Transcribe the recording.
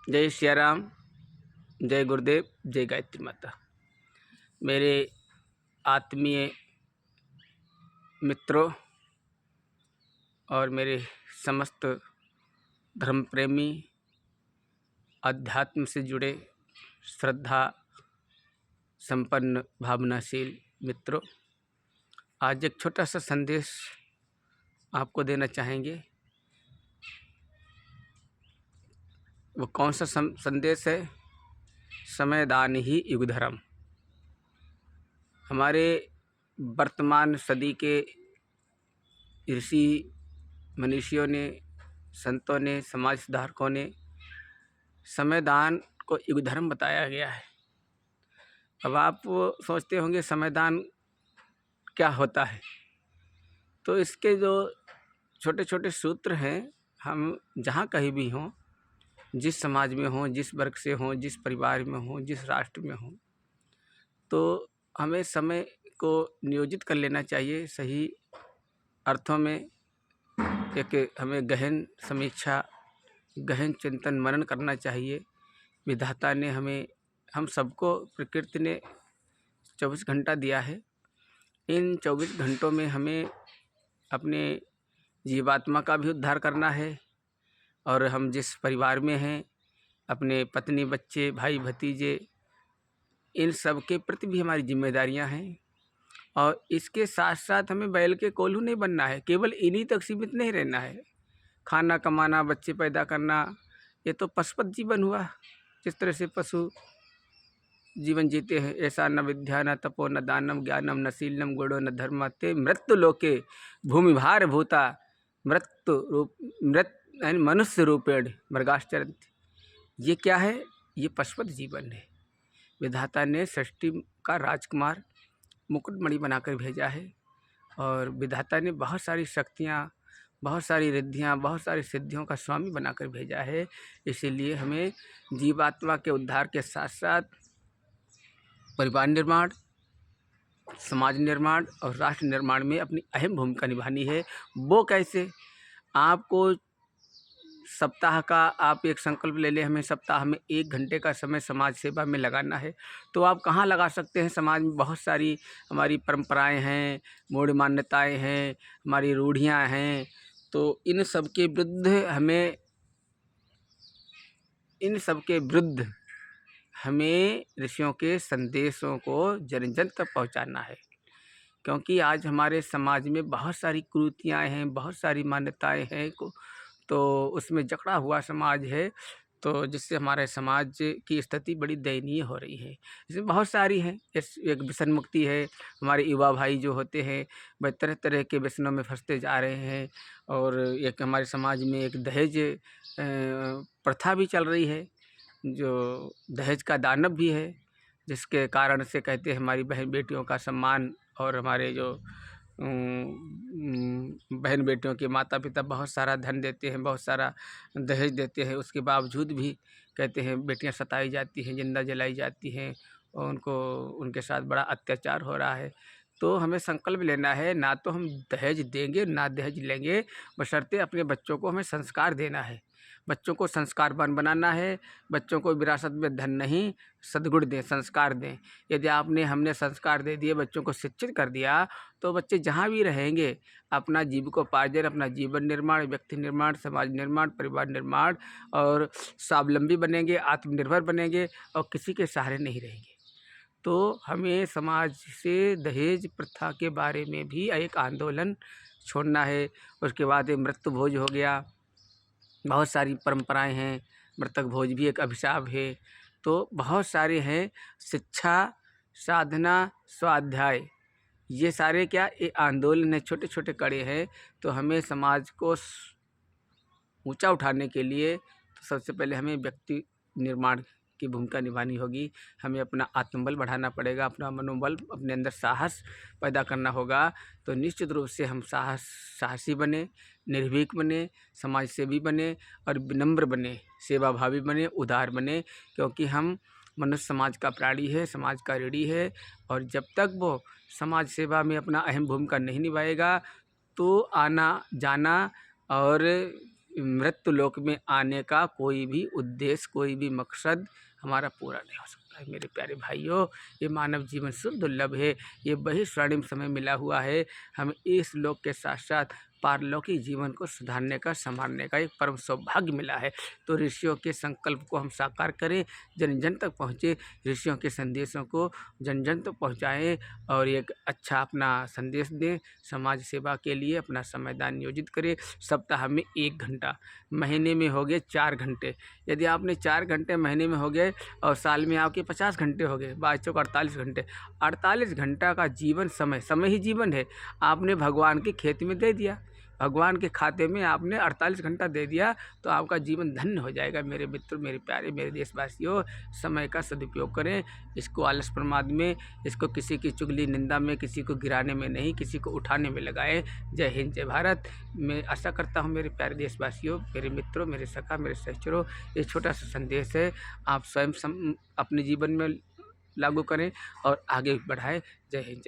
जय सिया राम, जय गुरुदेव, जय गायत्री माता। मेरे आत्मीय मित्रों और मेरे समस्त धर्म प्रेमी, अध्यात्म से जुड़े श्रद्धा संपन्न भावनाशील मित्रों, आज एक छोटा सा संदेश आपको देना चाहेंगे। वो कौन सा संदेश है? समयदान ही युग धर्म। हमारे वर्तमान सदी के ऋषि मनीषियों ने, संतों ने, समाज सुधारकों ने समयदान को युग धर्म बताया गया है। अब आप सोचते होंगे समयदान क्या होता है, तो इसके जो छोटे छोटे सूत्र हैं, हम जहाँ कहीं भी हों, जिस समाज में हों, जिस वर्ग से हों, जिस परिवार में हों, जिस राष्ट्र में हों, तो हमें समय को नियोजित कर लेना चाहिए। सही अर्थों में एक हमें गहन समीक्षा, गहन चिंतन मनन करना चाहिए। विधाता ने हम सबको, प्रकृति ने 24 घंटा दिया है। इन 24 घंटों में हमें अपने जीवात्मा का भी उद्धार करना है, और हम जिस परिवार में हैं, अपने पत्नी, बच्चे, भाई, भतीजे, इन सब के प्रति भी हमारी जिम्मेदारियां हैं। और इसके साथ साथ हमें बैल के कोल्हू नहीं बनना है, केवल इन्हीं तक सीमित नहीं रहना है। खाना कमाना, बच्चे पैदा करना, ये तो पशुपत जीवन हुआ। जिस तरह से पशु जीवन जीते हैं, ऐसा न विद्या न तपो न दानम ज्ञानम न शीलम गुणो न धर्म ते मृत्यु लोके भूमि भार भूता मृत मनुष्य रूपेण मृगाश्चरंति। ये क्या है? ये पशुपत जीवन है। विधाता ने सृष्टि का राजकुमार मुकुटमणि बनाकर भेजा है, और विधाता ने बहुत सारी शक्तियाँ, बहुत सारी रिद्धियाँ, बहुत सारी सिद्धियों का स्वामी बनाकर भेजा है। इसीलिए हमें जीवात्मा के उद्धार के साथ साथ परिवार निर्माण, समाज निर्माण और राष्ट्र निर्माण में अपनी अहम भूमिका निभानी है। वो कैसे? आपको सप्ताह का आप एक संकल्प ले लें, हमें सप्ताह में 1 घंटे का समय समाज सेवा में लगाना है। तो आप कहाँ लगा सकते हैं? समाज में बहुत सारी हमारी परंपराएं हैं, मूढ़ मान्यताएं हैं, हमारी रूढ़ियां हैं। तो इन सब के विरुद्ध हमें ऋषियों के संदेशों को जन जन तक पहुँचाना है। क्योंकि आज हमारे समाज में बहुत सारी कुरीतियाँ हैं, बहुत सारी मान्यताएं हैं, तो उसमें जकड़ा हुआ समाज है, तो जिससे हमारे समाज की स्थिति बड़ी दयनीय हो रही है। इसमें बहुत सारी हैं। एक व्यसन मुक्ति है। हमारे युवा भाई जो होते हैं, वह तरह तरह के व्यसनों में फंसते जा रहे हैं। और एक हमारे समाज में एक दहेज प्रथा भी चल रही है, जो दहेज का दानव भी है, जिसके कारण से कहते हैं हमारी बहन बेटियों का सम्मान, और हमारे जो बहन बेटियों के माता पिता बहुत सारा धन देते हैं, बहुत सारा दहेज देते हैं, उसके बावजूद भी कहते हैं बेटियां सताई जाती हैं, जिंदा जलाई जाती हैं, और उनके साथ बड़ा अत्याचार हो रहा है। तो हमें संकल्प लेना है, ना तो हम दहेज देंगे ना दहेज लेंगे, बशर्ते अपने बच्चों को हमें संस्कार देना है। बच्चों को संस्कारवान बनाना है। बच्चों को विरासत में धन नहीं, सद्गुण दें, संस्कार दें। यदि हमने संस्कार दे दिए, बच्चों को शिक्षित कर दिया, तो बच्चे जहाँ भी रहेंगे अपना जीविकोपार्जन, अपना जीवन निर्माण, व्यक्ति निर्माण, समाज निर्माण, परिवार निर्माण, और स्वावलंबी बनेंगे, आत्मनिर्भर बनेंगे, और किसी के सहारे नहीं रहेंगे। तो हमें समाज से दहेज प्रथा के बारे में भी एक आंदोलन छोड़ना है। उसके बाद मृत्यु भोज हो गया, बहुत सारी परंपराएं हैं। मृतक भोज भी एक अभिशाप है। तो बहुत सारे हैं। शिक्षा, साधना, स्वाध्याय, ये सारे क्या ये आंदोलन है, छोटे छोटे कड़े हैं। तो हमें समाज को ऊंचा उठाने के लिए तो सबसे पहले हमें व्यक्ति निर्माण की भूमिका निभानी होगी। हमें अपना आत्मबल बढ़ाना पड़ेगा, अपना मनोबल, अपने अंदर साहस पैदा करना होगा। तो निश्चित रूप से हम साहसी बने, निर्भीक बने, समाज सेवी बने, और विनम्र बने, सेवाभावी बने, उदार बने। क्योंकि हम मनुष्य समाज का प्राणी है, समाज का ऋणी है। और जब तक वो समाज सेवा में अपना अहम भूमिका नहीं निभाएगा, तो आना जाना और मृत्यु लोक में आने का कोई भी उद्देश्य, कोई भी मकसद हमारा पूरा नहीं हो सकता है। मेरे प्यारे भाइयों, ये मानव जीवन शुद्ध दुर्लभ है। ये वही स्वर्णिम समय मिला हुआ है। हमें इस लोक के साथ साथ पारलौकिक जीवन को सुधारने का, संभालने का एक परम सौभाग्य मिला है। तो ऋषियों के संकल्प को हम साकार करें, जन जन तक पहुँचे, ऋषियों के संदेशों को जन जन तक पहुँचाएँ और एक अच्छा अपना संदेश दें। समाज सेवा के लिए अपना समयदान नियोजित करें। सप्ताह में 1 घंटा, महीने में हो गए 4 घंटे। यदि आपने 4 घंटे महीने में हो गए और साल में आपके 50 घंटे हो गए, 22 चौक 48 घंटे। 48 घंटा का जीवन समय, समय ही जीवन है, आपने भगवान के खेत में दे दिया, भगवान के खाते में आपने 48 घंटा दे दिया, तो आपका जीवन धन्य हो जाएगा। मेरे मित्रों, मेरे प्यारे, मेरे देशवासियों, समय का सदुपयोग करें। इसको आलस प्रमाद में, इसको किसी की चुगली निंदा में, किसी को गिराने में नहीं, किसी को उठाने में लगाएं। जय हिंद, जय भारत। मैं आशा करता हूँ मेरे प्यारे देशवासियों, मेरे मित्रों, मेरे सखा, मेरे सहचरों, ये छोटा सा संदेश है, आप स्वयं अपने जीवन में लागू करें और आगे बढ़ाएं। जय हिंद, जय भारत।